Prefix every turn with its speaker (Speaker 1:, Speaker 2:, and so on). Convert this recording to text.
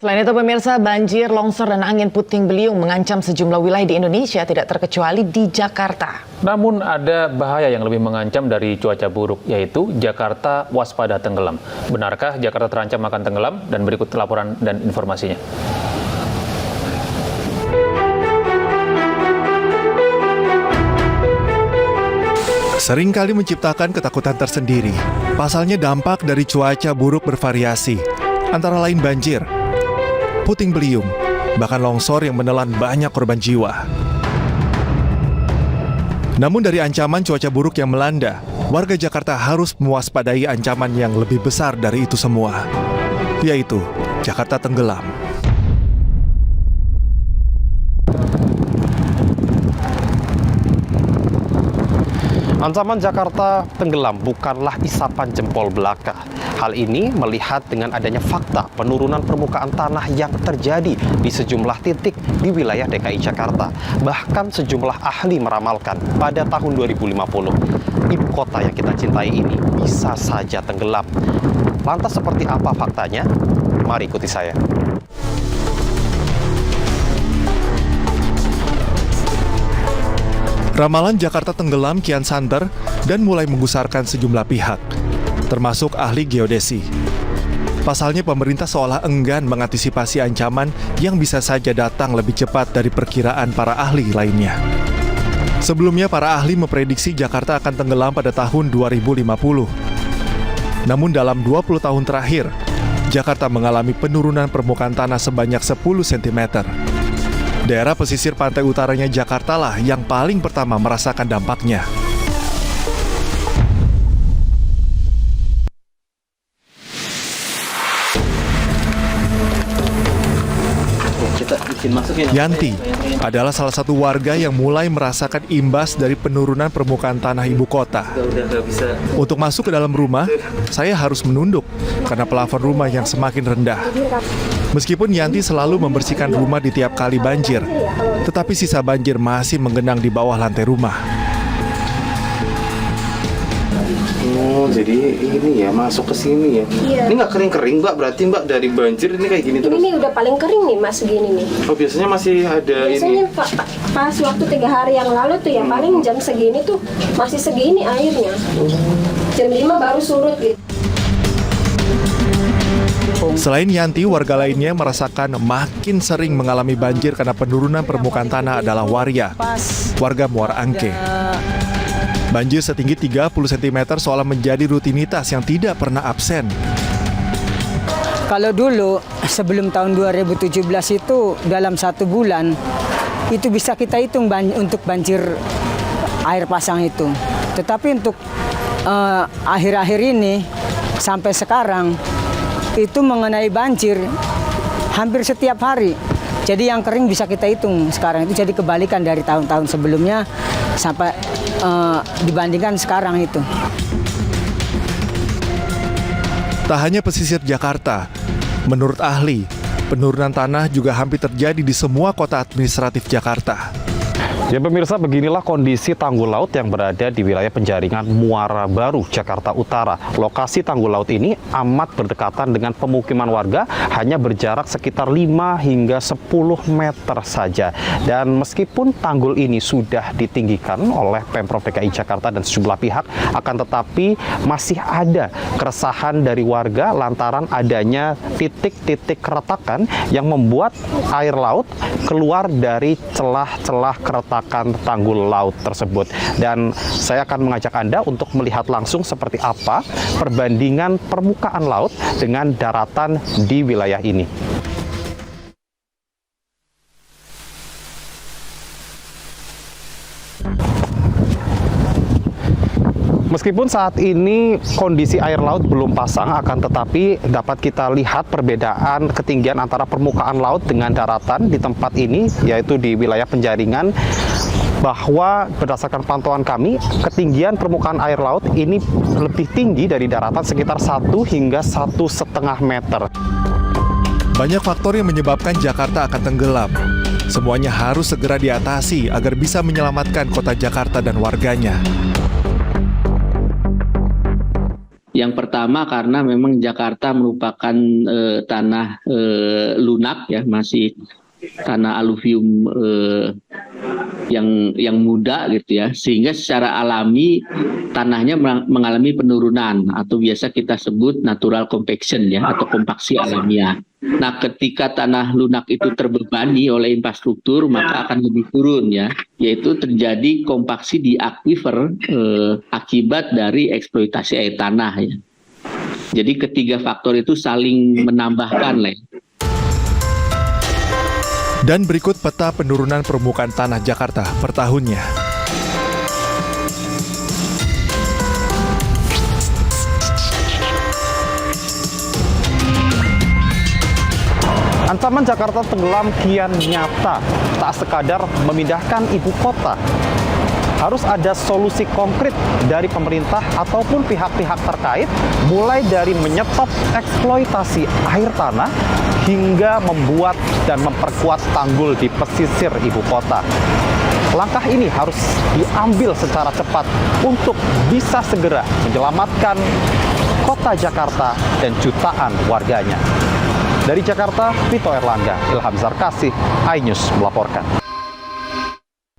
Speaker 1: Selain itu pemirsa, banjir, longsor, dan angin puting beliung mengancam sejumlah wilayah di Indonesia, tidak terkecuali di Jakarta.
Speaker 2: Namun ada bahaya yang lebih mengancam dari cuaca buruk, yaitu Jakarta waspada tenggelam. Benarkah Jakarta terancam akan tenggelam? Dan berikut laporan dan informasinya.
Speaker 3: Seringkali menciptakan ketakutan tersendiri. Pasalnya dampak dari cuaca buruk bervariasi, antara lain banjir, puting beliung, bahkan longsor yang menelan banyak korban jiwa. Namun dari ancaman cuaca buruk yang melanda, warga Jakarta harus mewaspadai ancaman yang lebih besar dari itu semua, yaitu Jakarta tenggelam.
Speaker 4: Ancaman Jakarta tenggelam bukanlah isapan jempol belaka. Hal ini melihat dengan adanya fakta penurunan permukaan tanah yang terjadi di sejumlah titik di wilayah DKI Jakarta. Bahkan sejumlah ahli meramalkan pada tahun 2050, ibu kota yang kita cintai ini bisa saja tenggelam. Lantas seperti apa faktanya? Mari ikuti saya.
Speaker 3: Ramalan Jakarta tenggelam kian santer dan mulai menggusarkan sejumlah pihak, termasuk ahli geodesi. Pasalnya pemerintah seolah enggan mengantisipasi ancaman yang bisa saja datang lebih cepat dari perkiraan para ahli lainnya. Sebelumnya para ahli memprediksi Jakarta akan tenggelam pada tahun 2050. Namun dalam 20 tahun terakhir, Jakarta mengalami penurunan permukaan tanah sebanyak 10 cm. Daerah pesisir pantai utaranya Jakarta lah yang paling pertama merasakan dampaknya. Yanti adalah salah satu warga yang mulai merasakan imbas dari penurunan permukaan tanah ibu kota. Untuk masuk ke dalam rumah, saya harus menunduk karena plafon rumah yang semakin rendah. Meskipun Yanti selalu membersihkan rumah di tiap kali banjir, tetapi sisa banjir masih menggenang di bawah lantai rumah.
Speaker 5: Oh, jadi ini ya masuk ke sini ya.
Speaker 6: Iya.
Speaker 5: Ini nggak kering-kering, Mbak. Berarti Mbak dari banjir ini kayak gini terus.
Speaker 6: Ini udah paling kering nih, Mas, segini nih.
Speaker 5: Oh, biasanya masih ada
Speaker 6: Biasanya
Speaker 5: ini.
Speaker 6: pas waktu 3 hari yang lalu tuh ya paling jam segini tuh masih segini airnya. Jam 5 baru surut gitu.
Speaker 3: Selain Yanti, warga lainnya merasakan makin sering mengalami banjir karena penurunan permukaan tanah adalah Waria, warga Muara Angke. Banjir setinggi 30 cm seolah menjadi rutinitas yang tidak pernah absen.
Speaker 7: Kalau dulu sebelum tahun 2017 itu dalam 1 bulan itu bisa kita hitung untuk banjir air pasang itu. Tetapi untuk akhir-akhir ini sampai sekarang itu mengenai banjir hampir setiap hari. Jadi yang kering bisa kita hitung sekarang itu, jadi kebalikan dari tahun-tahun sebelumnya sampai dibandingkan sekarang itu.
Speaker 3: Tak hanya pesisir Jakarta, menurut ahli, penurunan tanah juga hampir terjadi di semua kota administratif Jakarta.
Speaker 4: Ya pemirsa, beginilah kondisi tanggul laut yang berada di wilayah penjaringan Muara Baru, Jakarta Utara. Lokasi tanggul laut ini amat berdekatan dengan pemukiman warga, hanya berjarak sekitar 5 hingga 10 meter saja. Dan meskipun tanggul ini sudah ditinggikan oleh Pemprov DKI Jakarta dan sejumlah pihak, akan tetapi masih ada keresahan dari warga lantaran adanya titik-titik keretakan yang membuat air laut keluar dari celah-celah keretakan tanggul laut tersebut. Dan saya akan mengajak Anda untuk melihat langsung seperti apa perbandingan permukaan laut dengan daratan di wilayah ini. Meskipun saat ini kondisi air laut belum pasang, akan tetapi dapat kita lihat perbedaan ketinggian antara permukaan laut dengan daratan di tempat ini, yaitu di wilayah Penjaringan, bahwa berdasarkan pantauan kami, ketinggian permukaan air laut ini lebih tinggi dari daratan sekitar 1 hingga 1,5 meter.
Speaker 3: Banyak faktor yang menyebabkan Jakarta akan tenggelam. Semuanya harus segera diatasi agar bisa menyelamatkan kota Jakarta dan warganya.
Speaker 8: Yang pertama karena memang Jakarta merupakan tanah lunak ya, masih tanah aluvium yang muda gitu ya, sehingga secara alami tanahnya mengalami penurunan atau biasa kita sebut natural compaction ya, atau kompaksi alamiah. Nah, ketika tanah lunak itu terbebani oleh infrastruktur maka akan lebih turun ya, yaitu terjadi kompaksi di akuifer akibat dari eksploitasi air tanah ya. Jadi ketiga faktor itu saling menambahkan lah.
Speaker 3: Dan berikut peta penurunan permukaan tanah Jakarta per tahunnya.
Speaker 4: Ancaman Jakarta tenggelam kian nyata, tak sekadar memindahkan ibu kota. Harus ada solusi konkret dari pemerintah ataupun pihak-pihak terkait, mulai dari menyetop eksploitasi air tanah hingga membuat dan memperkuat tanggul di pesisir ibu kota. Langkah ini harus diambil secara cepat untuk bisa segera menyelamatkan kota Jakarta dan jutaan warganya. Dari Jakarta, Vito Erlangga, Ilham Zarkasih, iNews melaporkan.